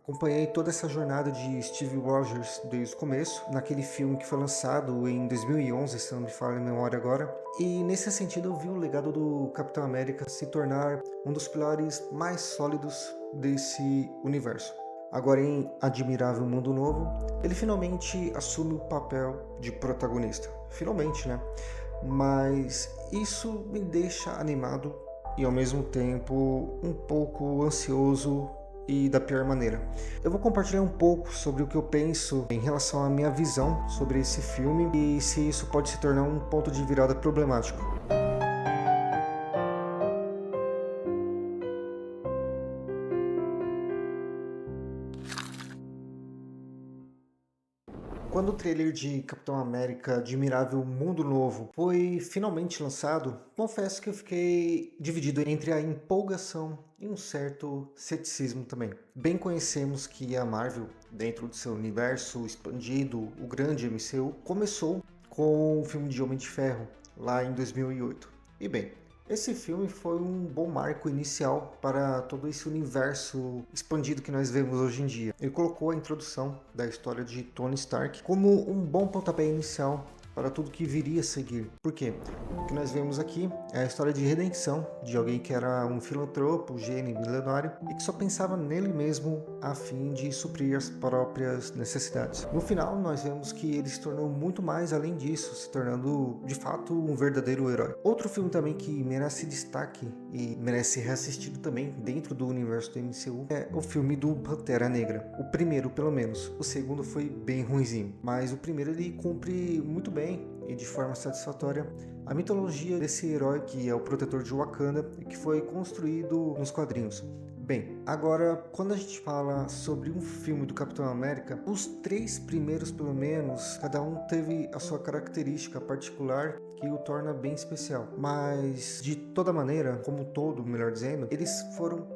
Acompanhei toda essa jornada de Steve Rogers desde o começo, naquele filme que foi lançado em 2011, se não me falha a memória agora. E nesse sentido eu vi o legado do Capitão América se tornar um dos pilares mais sólidos desse universo. Agora em Admirável Mundo Novo, ele finalmente assume o papel de protagonista. Finalmente, né? Mas isso me deixa animado e ao mesmo tempo um pouco ansioso e da pior maneira. Eu vou compartilhar um pouco sobre o que eu penso em relação à minha visão sobre esse filme e se isso pode se tornar um ponto de virada problemático. Quando o trailer de Capitão América Admirável Mundo Novo foi finalmente lançado, confesso que eu fiquei dividido entre a empolgação e um certo ceticismo também. Bem conhecemos que a Marvel, dentro do seu universo expandido, o grande MCU, começou com o filme de Homem de Ferro, lá em 2008. E bem, esse filme foi um bom marco inicial para todo esse universo expandido que nós vemos hoje em dia. Ele colocou a introdução da história de Tony Stark como um bom pontapé inicial para tudo que viria a seguir. Por quê? O que nós vemos aqui é a história de redenção de alguém que era um filantropo, gênio, milionário e que só pensava nele mesmo a fim de suprir as próprias necessidades. No final, nós vemos que ele se tornou muito mais além disso, se tornando de fato um verdadeiro herói. Outro filme também que merece destaque e merece ser reassistido também dentro do universo do MCU é o filme do Pantera Negra. O primeiro, pelo menos. O segundo foi bem ruinzinho, mas o primeiro ele cumpre muito bem e de forma satisfatória a mitologia desse herói que é o protetor de Wakanda e que foi construído nos quadrinhos. Bem, agora quando a gente fala sobre um filme do Capitão América, os três primeiros pelo menos, cada um teve a sua característica particular que o torna bem especial. Mas de toda maneira, como um todo, melhor dizendo, eles foram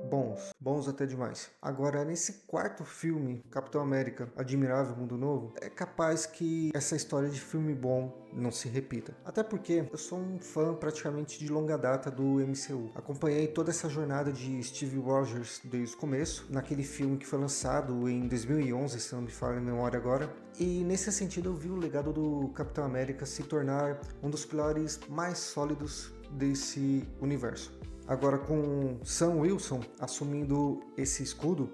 bons até demais. Agora nesse quarto filme, Capitão América Admirável Mundo Novo, é capaz que essa história de filme bom não se repita. Até porque eu sou um fã praticamente de longa data do MCU. Acompanhei toda essa jornada de Steve Rogers desde o começo, naquele filme que foi lançado em 2011, se não me falha a memória agora. E nesse sentido eu vi o legado do Capitão América se tornar um dos pilares mais sólidos desse universo. Agora com Sam Wilson assumindo esse escudo,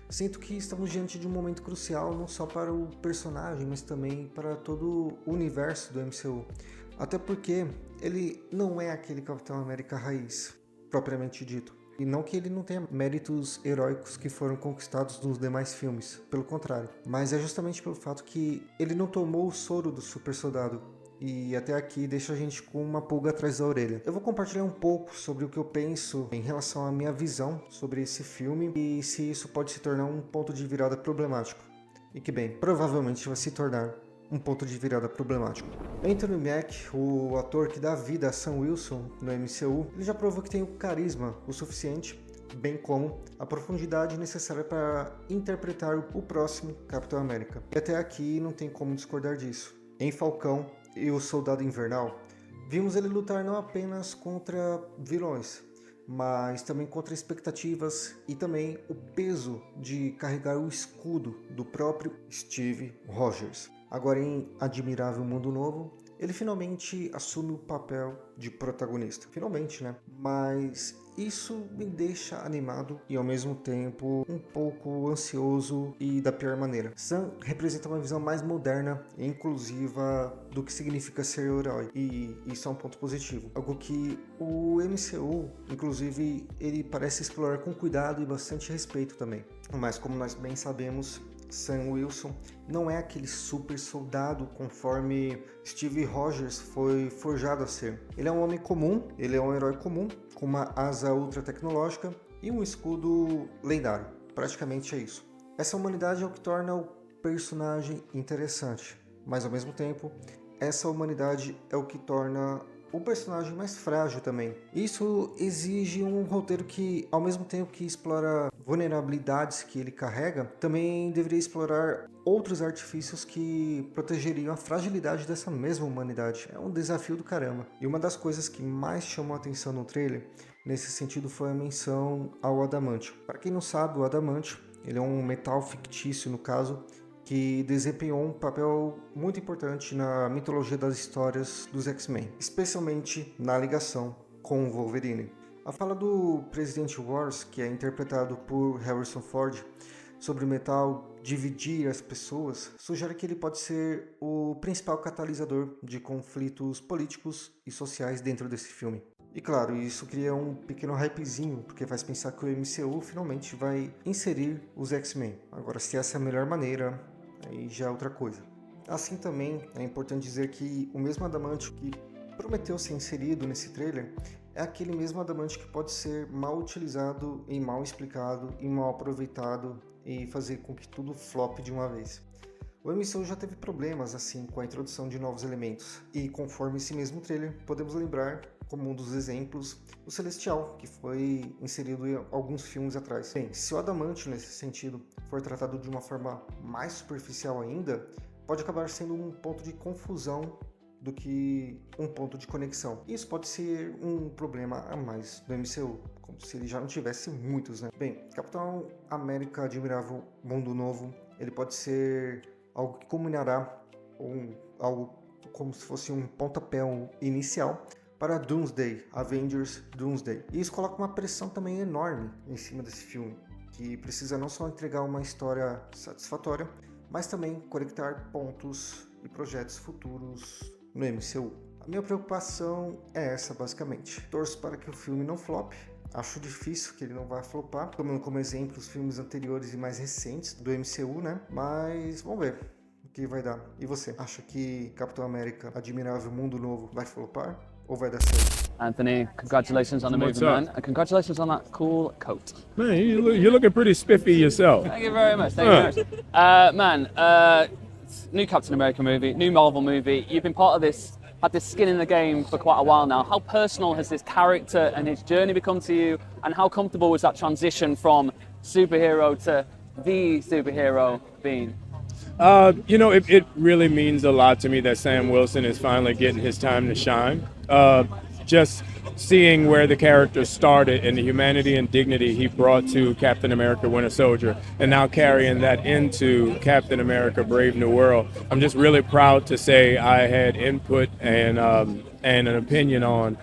sinto que estamos diante de um momento crucial não só para o personagem, mas também para todo o universo do MCU. Até porque ele não é aquele Capitão América raiz, propriamente dito. E não que ele não tenha méritos heróicos que foram conquistados nos demais filmes, pelo contrário. Mas é justamente pelo fato que ele não tomou o soro do super soldado. E até aqui deixa a gente com uma pulga atrás da orelha. Eu vou compartilhar um pouco sobre o que eu penso em relação à minha visão sobre esse filme e se isso pode se tornar um ponto de virada problemático. E que bem, provavelmente vai se tornar um ponto de virada problemático. Anthony Mack, o ator que dá vida a Sam Wilson no MCU, ele já provou que tem o carisma o suficiente, bem como a profundidade necessária para interpretar o próximo Capitão América. E até aqui não tem como discordar disso. Em Falcão e o Soldado Invernal, vimos ele lutar não apenas contra vilões, mas também contra expectativas e também o peso de carregar o escudo do próprio Steve Rogers. Agora em Admirável Mundo Novo, ele finalmente assume o papel de protagonista. Finalmente, né? Mas isso me deixa animado e ao mesmo tempo um pouco ansioso e da pior maneira. Sam representa uma visão mais moderna e inclusiva do que significa ser herói, e isso é um ponto positivo. Algo que o MCU, inclusive, ele parece explorar com cuidado e bastante respeito também. Mas como nós bem sabemos, Sam Wilson não é aquele super soldado conforme Steve Rogers foi forjado a ser. Ele é um homem comum, ele é um herói comum, com uma asa ultra tecnológica e um escudo lendário. Praticamente é isso. Essa humanidade é o que torna o personagem interessante, mas ao mesmo tempo, essa humanidade é o que torna o personagem mais frágil também. Isso exige um roteiro que, ao mesmo tempo que explora vulnerabilidades que ele carrega, também deveria explorar outros artifícios que protegeriam a fragilidade dessa mesma humanidade. É um desafio do caramba. E uma das coisas que mais chamou a atenção no trailer, nesse sentido, foi a menção ao Adamantio. Para quem não sabe, o Adamantio Ele é um metal fictício, no caso, que desempenhou um papel muito importante na mitologia das histórias dos X-Men, especialmente na ligação com o Wolverine. A fala do Presidente Wars, que é interpretado por Harrison Ford, sobre o metal dividir as pessoas, sugere que ele pode ser o principal catalisador de conflitos políticos e sociais dentro desse filme. E claro, isso cria um pequeno hypezinho, porque faz pensar que o MCU finalmente vai inserir os X-Men. Agora, se essa é a melhor maneira, aí já é outra coisa. Assim também é importante dizer que o mesmo adamantio que prometeu ser inserido nesse trailer é aquele mesmo adamantio que pode ser mal utilizado e mal explicado e mal aproveitado e fazer com que tudo flop de uma vez. O MCU já teve problemas assim com a introdução de novos elementos, e conforme esse mesmo trailer, podemos lembrar como um dos exemplos o Celestial, que foi inserido em alguns filmes atrás. Bem, se o adamantio nesse sentido for tratado de uma forma mais superficial ainda, pode acabar sendo um ponto de confusão do que um ponto de conexão. Isso pode ser um problema a mais do MCU, como se ele já não tivesse muitos, né? Bem, Capitão América Admirável Mundo Novo, ele pode ser algo que culminará, ou algo como se fosse um pontapé inicial para Doomsday, Avengers Doomsday. E isso coloca uma pressão também enorme em cima desse filme, que precisa não só entregar uma história satisfatória, mas também conectar pontos e projetos futuros no MCU. A minha preocupação é essa, basicamente. Torço para que o filme não flop. Acho difícil que ele não vá flopar, tomando como exemplo os filmes anteriores e mais recentes do MCU, né? Mas vamos ver o que vai dar. E você, acha que Capitão América Admirável Mundo Novo vai flopar ou vai dar certo? Anthony, congratulations on the movie, man, and congratulations on that cool coat. Man, you're looking pretty spiffy yourself. Thank you very much. Thank you very much. New Captain America movie, new Marvel movie. You've been part of this, had this skin in the game for quite a while now. How personal has this character and his journey become to you, and how comfortable was that transition from superhero to the superhero being? It really means a lot to me that Sam Wilson is finally getting his time to shine. Just seeing where the character started and the humanity and dignity he brought to Captain America Winter Soldier, and now carrying that into Captain America Brave New World. I'm just really proud to say I had input and an opinion on,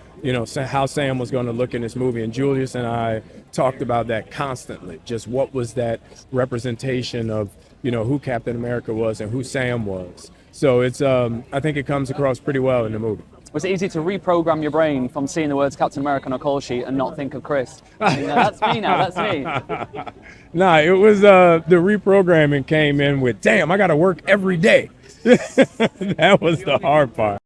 how Sam was going to look in this movie. And Julius and I talked about that constantly. Just what was that representation of, who Captain America was and who Sam was. So it's, I think it comes across pretty well in the movie. Was it easy to reprogram your brain from seeing the words Captain America on a call sheet and not think of Chris? That's me now, that's me. Nah, it was the reprogramming came in with, damn, I got to work every day. That was the hard part.